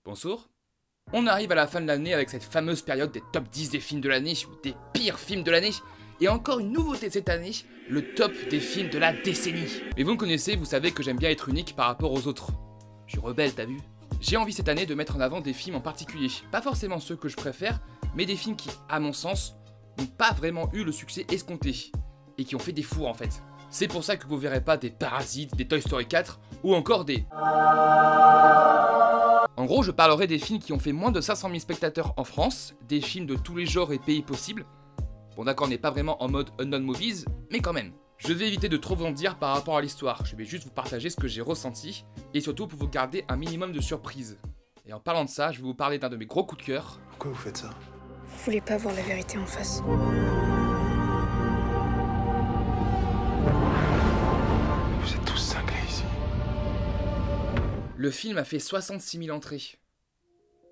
Bonsoir. On arrive à la fin de l'année avec cette fameuse période des top 10 des films de l'année, ou des pires films de l'année, et encore une nouveauté cette année, le top des films de la décennie. Mais vous me connaissez, vous savez que j'aime bien être unique par rapport aux autres. Je suis rebelle, t'as vu? J'ai envie cette année de mettre en avant des films en particulier, pas forcément ceux que je préfère, mais des films qui, à mon sens, n'ont pas vraiment eu le succès escompté, et qui ont fait des fours en fait. C'est pour ça que vous verrez pas des Parasites, des Toy Story 4, ou encore des... En gros, je parlerai des films qui ont fait moins de 500 000 spectateurs en France, des films de tous les genres et pays possibles. Bon d'accord, on n'est pas vraiment en mode Unknown Movies, mais quand même. Je vais éviter de trop vous en dire par rapport à l'histoire, je vais juste vous partager ce que j'ai ressenti, et surtout pour vous garder un minimum de surprise. Et en parlant de ça, je vais vous parler d'un de mes gros coups de cœur. Pourquoi vous faites ça? Vous voulez pas voir la vérité en face. Vous êtes tous cinglés ici. Le film a fait 66 000 entrées.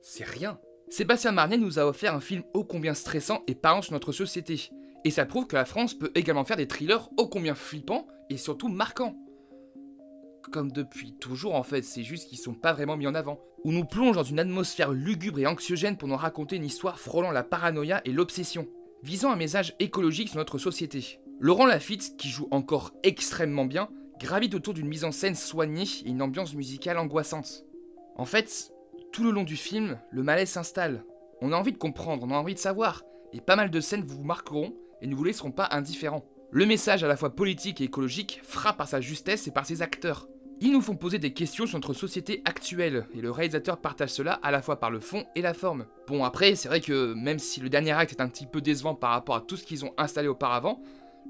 C'est rien. Sébastien Marnier nous a offert un film ô combien stressant et parlant sur notre société. Et ça prouve que la France peut également faire des thrillers ô combien flippants et surtout marquants. Comme depuis toujours en fait, c'est juste qu'ils sont pas vraiment mis en avant. Où nous plonge dans une atmosphère lugubre et anxiogène pour nous raconter une histoire frôlant la paranoïa et l'obsession, visant un message écologique sur notre société. Laurent Lafitte, qui joue encore extrêmement bien, gravite autour d'une mise en scène soignée et une ambiance musicale angoissante. En fait, tout le long du film, le malaise s'installe. On a envie de comprendre, on a envie de savoir, et pas mal de scènes vous marqueront et ne vous laisseront pas indifférents. Le message à la fois politique et écologique frappe par sa justesse et par ses acteurs. Ils nous font poser des questions sur notre société actuelle, et le réalisateur partage cela à la fois par le fond et la forme. Bon après, c'est vrai que même si le dernier acte est un petit peu décevant par rapport à tout ce qu'ils ont installé auparavant,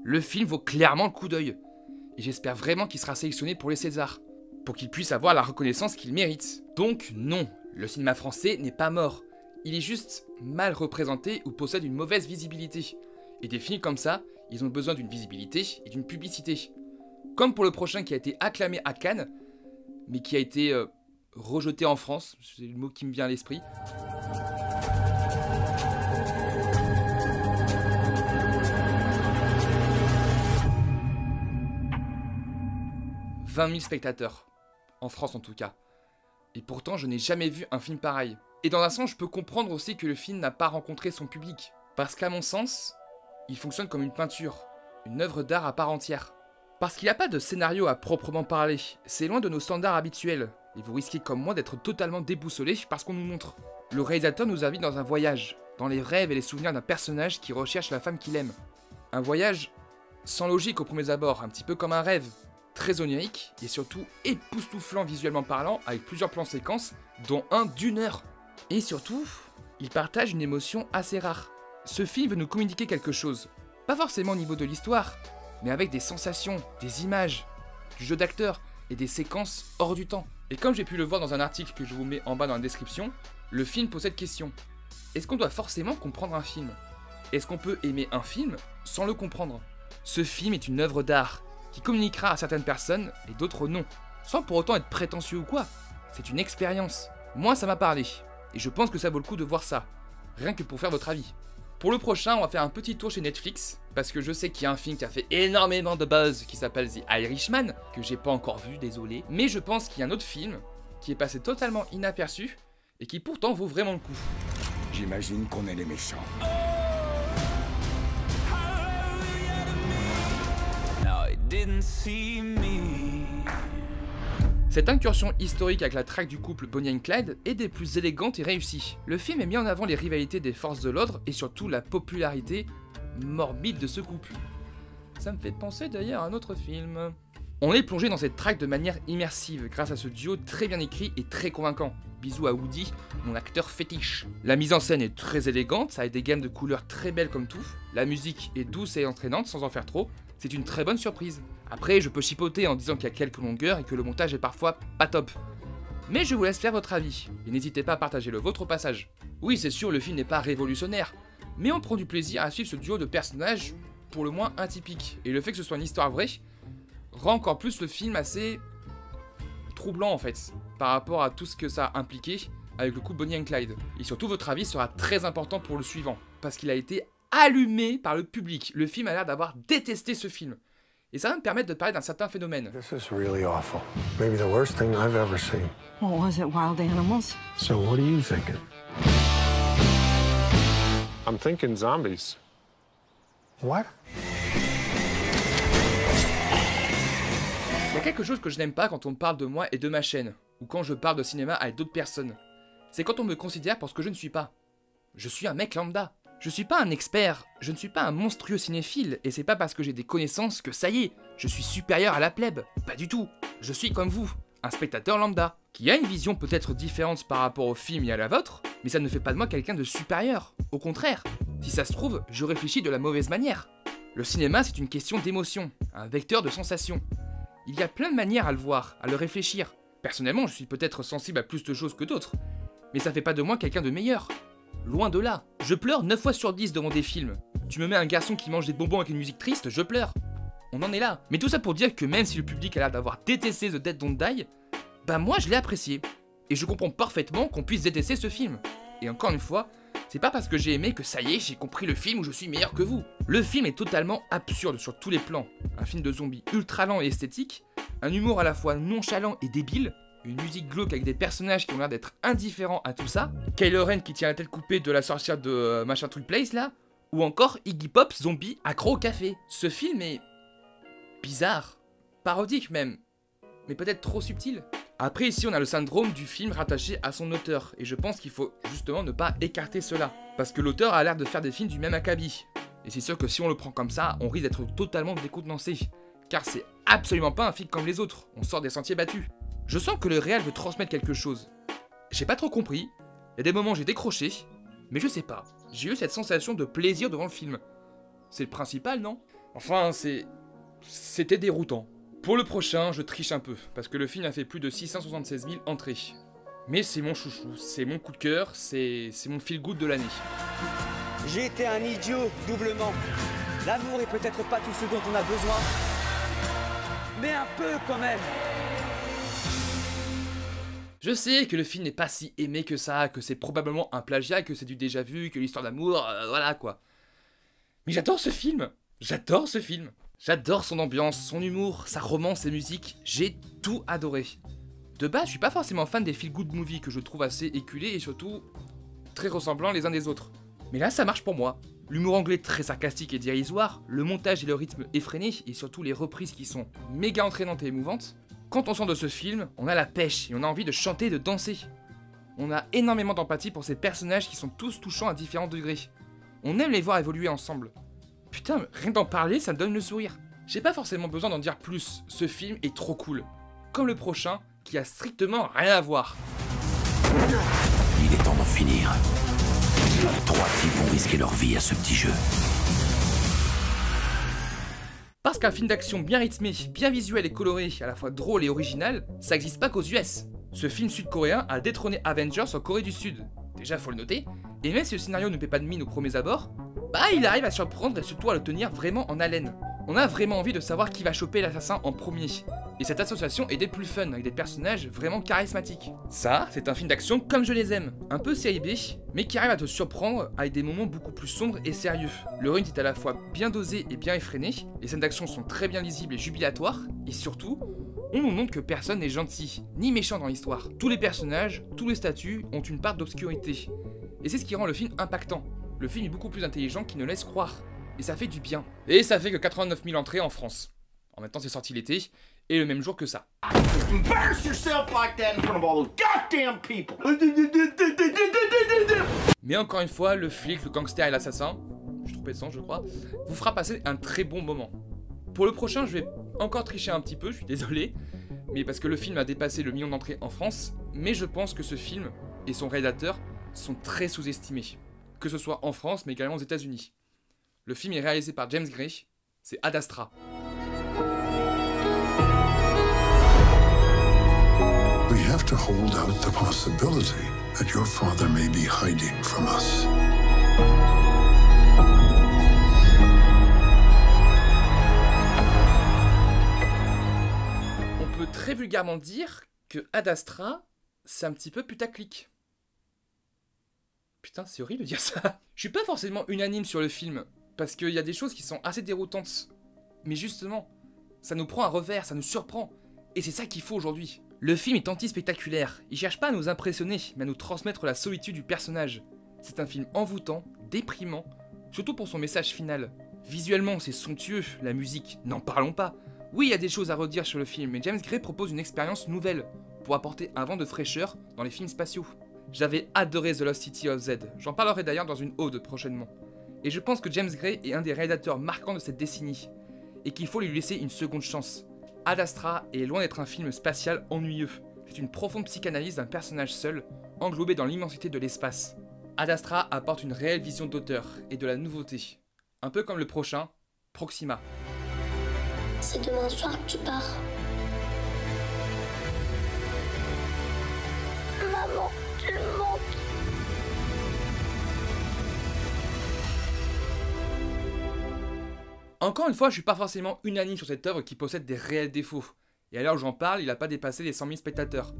le film vaut clairement le coup d'œil. Et j'espère vraiment qu'il sera sélectionné pour les Césars, pour qu'il puisse avoir la reconnaissance qu'il mérite. Donc non, le cinéma français n'est pas mort, il est juste mal représenté ou possède une mauvaise visibilité. Et des films comme ça, ils ont besoin d'une visibilité et d'une publicité. Comme pour le prochain qui a été acclamé à Cannes, mais qui a été rejeté en France, c'est le mot qui me vient à l'esprit. 20 000 spectateurs, en France en tout cas. Et pourtant, je n'ai jamais vu un film pareil. Et dans un sens, je peux comprendre aussi que le film n'a pas rencontré son public. Parce qu'à mon sens, il fonctionne comme une peinture, une œuvre d'art à part entière. Parce qu'il n'y a pas de scénario à proprement parler, c'est loin de nos standards habituels, et vous risquez comme moi d'être totalement déboussolé par ce qu'on nous montre. Le réalisateur nous invite dans un voyage, dans les rêves et les souvenirs d'un personnage qui recherche la femme qu'il aime. Un voyage sans logique au premier abord, un petit peu comme un rêve, très onirique et surtout époustouflant visuellement parlant avec plusieurs plans séquences, dont un d'1 heure. Et surtout, il partage une émotion assez rare. Ce film veut nous communiquer quelque chose, pas forcément au niveau de l'histoire, mais avec des sensations, des images, du jeu d'acteur et des séquences hors du temps. Et comme j'ai pu le voir dans un article que je vous mets en bas dans la description, le film pose cette question. Est-ce qu'on doit forcément comprendre un film? Est-ce qu'on peut aimer un film sans le comprendre? Ce film est une œuvre d'art qui communiquera à certaines personnes et d'autres non, sans pour autant être prétentieux ou quoi. C'est une expérience. Moi ça m'a parlé, et je pense que ça vaut le coup de voir ça, rien que pour faire votre avis. Pour le prochain, on va faire un petit tour chez Netflix, parce que je sais qu'il y a un film qui a fait énormément de buzz qui s'appelle The Irishman, que j'ai pas encore vu, désolé, mais je pense qu'il y a un autre film qui est passé totalement inaperçu, et qui pourtant vaut vraiment le coup. J'imagine qu'on est les méchants. Cette incursion historique avec la traque du couple Bonnie and Clyde est des plus élégantes et réussies. Le film met en avant les rivalités des forces de l'ordre et surtout la popularité morbide de ce couple. Ça me fait penser d'ailleurs à un autre film. On est plongé dans cette traque de manière immersive grâce à ce duo très bien écrit et très convaincant. Bisous à Woody, mon acteur fétiche. La mise en scène est très élégante, ça a des gammes de couleurs très belles comme tout. La musique est douce et entraînante sans en faire trop. C'est une très bonne surprise. Après, je peux chipoter en disant qu'il y a quelques longueurs et que le montage est parfois pas top. Mais je vous laisse faire votre avis, et n'hésitez pas à partager le vôtre au passage. Oui, c'est sûr, le film n'est pas révolutionnaire, mais on prend du plaisir à suivre ce duo de personnages pour le moins atypique. Et le fait que ce soit une histoire vraie rend encore plus le film assez troublant en fait, par rapport à tout ce que ça a impliqué avec le couple Bonnie and Clyde. Et surtout, votre avis sera très important pour le suivant, parce qu'il a été allumé par le public. Le film a l'air d'avoir détesté ce film. Et ça va me permettre de parler d'un certain phénomène. This is really awful. Maybe the worst thing I've ever seen. What was it, wild animals? So what are you thinking? I'm thinking zombies. What? Il y a quelque chose que je n'aime pas quand on parle de moi et de ma chaîne, ou quand je parle de cinéma avec d'autres personnes. C'est quand on me considère pour ce que je ne suis pas. Je suis un mec lambda. Je suis pas un expert, je ne suis pas un monstrueux cinéphile, et c'est pas parce que j'ai des connaissances que ça y est, je suis supérieur à la plèbe. Pas du tout. Je suis comme vous, un spectateur lambda, qui a une vision peut-être différente par rapport au film et à la vôtre, mais ça ne fait pas de moi quelqu'un de supérieur. Au contraire, si ça se trouve, je réfléchis de la mauvaise manière. Le cinéma, c'est une question d'émotion, un vecteur de sensation. Il y a plein de manières à le voir, à le réfléchir. Personnellement, je suis peut-être sensible à plus de choses que d'autres, mais ça fait pas de moi quelqu'un de meilleur. Loin de là. Je pleure 9 fois sur 10 devant des films. Tu me mets un garçon qui mange des bonbons avec une musique triste, je pleure. On en est là. Mais tout ça pour dire que même si le public a l'air d'avoir détesté The Dead Don't Die, bah moi je l'ai apprécié. Et je comprends parfaitement qu'on puisse détester ce film. Et encore une fois, c'est pas parce que j'ai aimé que ça y est, j'ai compris le film où je suis meilleur que vous. Le film est totalement absurde sur tous les plans. Un film de zombies ultra lent et esthétique, un humour à la fois nonchalant et débile, une musique glauque avec des personnages qui ont l'air d'être indifférents à tout ça, Kylo Ren qui tient la tête coupée de la sorcière de machin truc place là, ou encore Iggy Pop zombie accro au café. Ce film est bizarre, parodique même, mais peut-être trop subtil. Après ici on a le syndrome du film rattaché à son auteur, et je pense qu'il faut justement ne pas écarter cela, parce que l'auteur a l'air de faire des films du même acabit, et c'est sûr que si on le prend comme ça, on risque d'être totalement décontenancé, car c'est absolument pas un film comme les autres, on sort des sentiers battus. Je sens que le réel veut transmettre quelque chose. J'ai pas trop compris, il y a des moments où j'ai décroché, mais je sais pas, j'ai eu cette sensation de plaisir devant le film. C'est le principal, non? Enfin, c'était déroutant. Pour le prochain, je triche un peu, parce que le film a fait plus de 676 000 entrées. Mais c'est mon chouchou, c'est mon coup de cœur, c'est mon feel-good de l'année. J'ai été un idiot, doublement. L'amour est peut-être pas tout ce dont on a besoin, mais un peu quand même. Je sais que le film n'est pas si aimé que ça, que c'est probablement un plagiat, que c'est du déjà vu, que l'histoire d'amour, voilà quoi. Mais j'adore ce film. J'adore ce film. J'adore son ambiance, son humour, sa romance, ses musiques. J'ai tout adoré. De base, je suis pas forcément fan des feel-good movies que je trouve assez éculés et surtout très ressemblants les uns des autres. Mais là, ça marche pour moi. L'humour anglais très sarcastique et dérisoire, le montage et le rythme effréné et surtout les reprises qui sont méga entraînantes et émouvantes. Quand on sort de ce film, on a la pêche et on a envie de chanter et de danser. On a énormément d'empathie pour ces personnages qui sont tous touchants à différents degrés. On aime les voir évoluer ensemble. Putain, rien d'en parler, ça me donne le sourire. J'ai pas forcément besoin d'en dire plus, ce film est trop cool. Comme le prochain, qui a strictement rien à voir. Il est temps d'en finir. 3 types vont risquer leur vie à ce petit jeu. Parce qu'un film d'action bien rythmé, bien visuel et coloré, à la fois drôle et original, ça existe pas qu'aux US. Ce film sud-coréen a détrôné Avengers en Corée du Sud. Déjà faut le noter, et même si le scénario ne paie pas de mine aux premiers abords, bah il arrive à surprendre et surtout à le tenir vraiment en haleine. On a vraiment envie de savoir qui va choper l'assassin en premier. Et cette association est des plus fun, avec des personnages vraiment charismatiques. Ça, c'est un film d'action comme je les aime. Un peu série B, mais qui arrive à te surprendre avec des moments beaucoup plus sombres et sérieux. Le rythme est à la fois bien dosé et bien effréné, les scènes d'action sont très bien lisibles et jubilatoires, et surtout, on nous montre que personne n'est gentil, ni méchant dans l'histoire. Tous les personnages, tous les statuts ont une part d'obscurité. Et c'est ce qui rend le film impactant. Le film est beaucoup plus intelligent qu'il ne laisse croire. Et ça fait du bien. Et ça fait que 89 000 entrées en France. En même temps, c'est sorti l'été, et le même jour que ça. Embarrass yourself like that in front of all those goddamn people. Mais encore une fois, le flic, le gangster et l'assassin, je suis trompé de sang, je crois, vous fera passer un très bon moment. Pour le prochain, je vais encore tricher un petit peu, je suis désolé, mais parce que le film a dépassé le million d'entrées en France, mais je pense que ce film et son réalisateur sont très sous-estimés, que ce soit en France, mais également aux États-Unis. Le film est réalisé par James Gray, c'est Ad Astra. We have to hold out the possibility that your father may be hiding from us. On peut très vulgairement dire que Ad Astra, c'est un petit peu putaclic. Putain, c'est horrible de dire ça. Je suis pas forcément unanime sur le film, parce qu'il y a des choses qui sont assez déroutantes. Mais justement, Ça nous prend à revers, ça nous surprend. Et c'est ça qu'il faut aujourd'hui. Le film est anti-spectaculaire. Il cherche pas à nous impressionner, mais à nous transmettre la solitude du personnage. C'est un film envoûtant, déprimant, surtout pour son message final. Visuellement, c'est somptueux, la musique, n'en parlons pas. Oui, il y a des choses à redire sur le film, mais James Gray propose une expérience nouvelle, pour apporter un vent de fraîcheur dans les films spatiaux. J'avais adoré The Lost City of Z, j'en parlerai d'ailleurs dans une ode prochainement. Et je pense que James Gray est un des réalisateurs marquants de cette décennie, et qu'il faut lui laisser une seconde chance. Ad Astra est loin d'être un film spatial ennuyeux, c'est une profonde psychanalyse d'un personnage seul, englobé dans l'immensité de l'espace. Ad Astra apporte une réelle vision d'auteur et de la nouveauté, un peu comme le prochain, Proxima. C'est demain soir que tu pars. Maman, tu me manques. Encore une fois, je suis pas forcément unanime sur cette œuvre qui possède des réels défauts. Et à l'heure où j'en parle, il a pas dépassé les 100 000 spectateurs.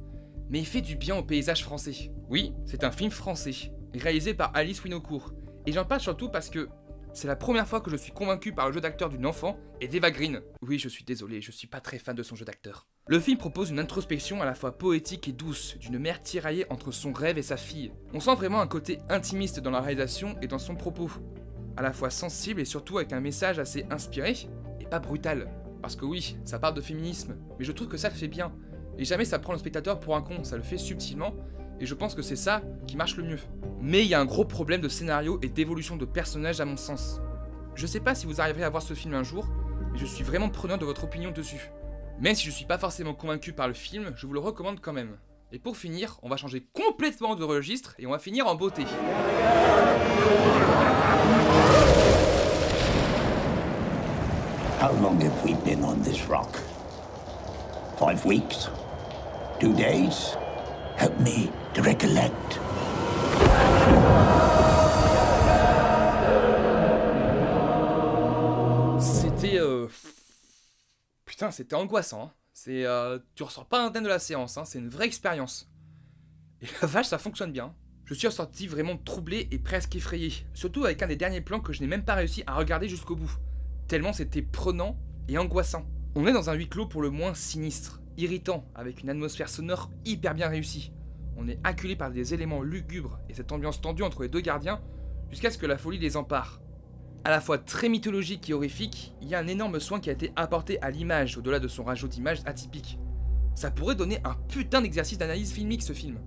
Mais il fait du bien au paysage français. Oui, c'est un film français, réalisé par Alice Winocourt. Et j'en parle surtout parce que c'est la première fois que je suis convaincu par le jeu d'acteur d'une enfant et d'Eva Green. Oui, je suis désolé, je suis pas très fan de son jeu d'acteur. Le film propose une introspection à la fois poétique et douce, d'une mère tiraillée entre son rêve et sa fille. On sent vraiment un côté intimiste dans la réalisation et dans son propos. À la fois sensible et surtout avec un message assez inspiré et pas brutal. Parce que oui, ça parle de féminisme, mais je trouve que ça le fait bien. Et jamais ça prend le spectateur pour un con, ça le fait subtilement, et je pense que c'est ça qui marche le mieux. Mais il y a un gros problème de scénario et d'évolution de personnages à mon sens. Je sais pas si vous arriverez à voir ce film un jour, mais je suis vraiment preneur de votre opinion dessus. Même si je suis pas forcément convaincu par le film, je vous le recommande quand même. Et pour finir, on va changer complètement de registre et on va finir en beauté. How long have we been on this rock? 5 weeks? 2 days? Help me to recollect. C'était putain, c'était angoissant. Hein. Tu ressors pas indemne de la séance, hein. C'est une vraie expérience. Et la vache, ça fonctionne bien. Je suis ressorti vraiment troublé et presque effrayé. Surtout avec un des derniers plans que je n'ai même pas réussi à regarder jusqu'au bout. Tellement c'était prenant et angoissant. On est dans un huis clos pour le moins sinistre, irritant, avec une atmosphère sonore hyper bien réussie. On est acculé par des éléments lugubres et cette ambiance tendue entre les deux gardiens jusqu'à ce que la folie les empare. À la fois très mythologique et horrifique, il y a un énorme soin qui a été apporté à l'image au-delà de son rajout d'images atypique. Ça pourrait donner un putain d'exercice d'analyse filmique ce film.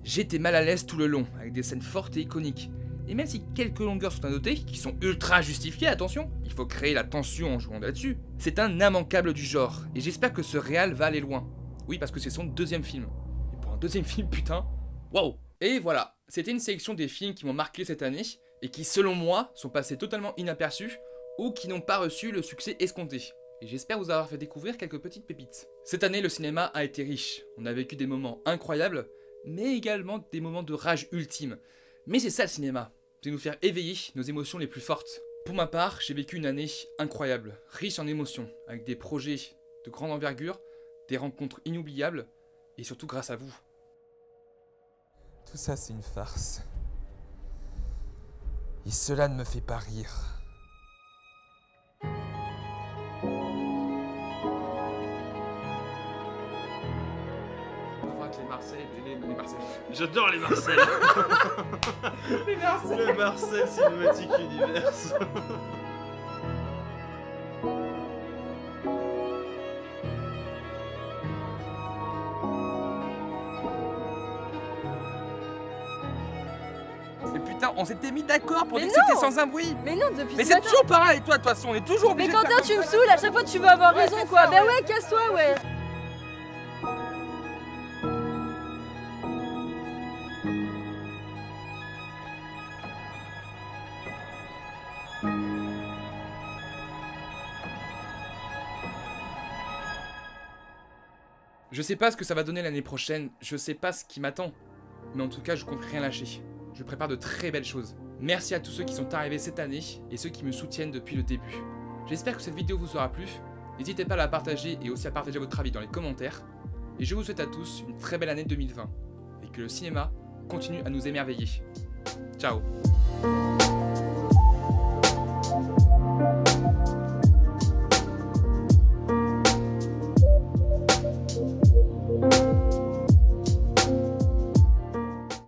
J'étais mal à l'aise tout le long, avec des scènes fortes et iconiques. Et même si quelques longueurs sont à noter, qui sont ultra justifiées, attention, il faut créer la tension en jouant là-dessus, c'est un immanquable du genre, et j'espère que ce réal va aller loin. Oui, parce que c'est son deuxième film. Et pour un deuxième film, putain, waouh. Et voilà, c'était une sélection des films qui m'ont marqué cette année, et qui, selon moi, sont passés totalement inaperçus, ou qui n'ont pas reçu le succès escompté. Et j'espère vous avoir fait découvrir quelques petites pépites. Cette année, le cinéma a été riche. On a vécu des moments incroyables, mais également des moments de rage ultime. Mais c'est ça le cinéma, c'est nous faire éveiller nos émotions les plus fortes. Pour ma part, j'ai vécu une année incroyable, riche en émotions, avec des projets de grande envergure, des rencontres inoubliables, et surtout grâce à vous. Tout ça c'est une farce. Et cela ne me fait pas rire. Les Marcel. J'adore les Marcel. Les Marcel. Le Marcel Cinematic Universe. Mais putain, on s'était mis d'accord pour Mais dire que c'était non. sans un bruit. Mais non, depuis Mais ce c'est matin. toujours pareil, toi, de toute façon, on est toujours Mais obligé de faire Quentin, comme tu me ça. saoules, à chaque fois tu veux avoir Ouais, raison c'est quoi. ça, Ben ouais. ouais, casse-toi, ouais. Je sais pas ce que ça va donner l'année prochaine, je sais pas ce qui m'attend. Mais en tout cas, je compte rien lâcher. Je prépare de très belles choses. Merci à tous ceux qui sont arrivés cette année et ceux qui me soutiennent depuis le début. J'espère que cette vidéo vous aura plu. N'hésitez pas à la partager et aussi à partager votre avis dans les commentaires. Et je vous souhaite à tous une très belle année 2020. Et que le cinéma continue à nous émerveiller. Ciao.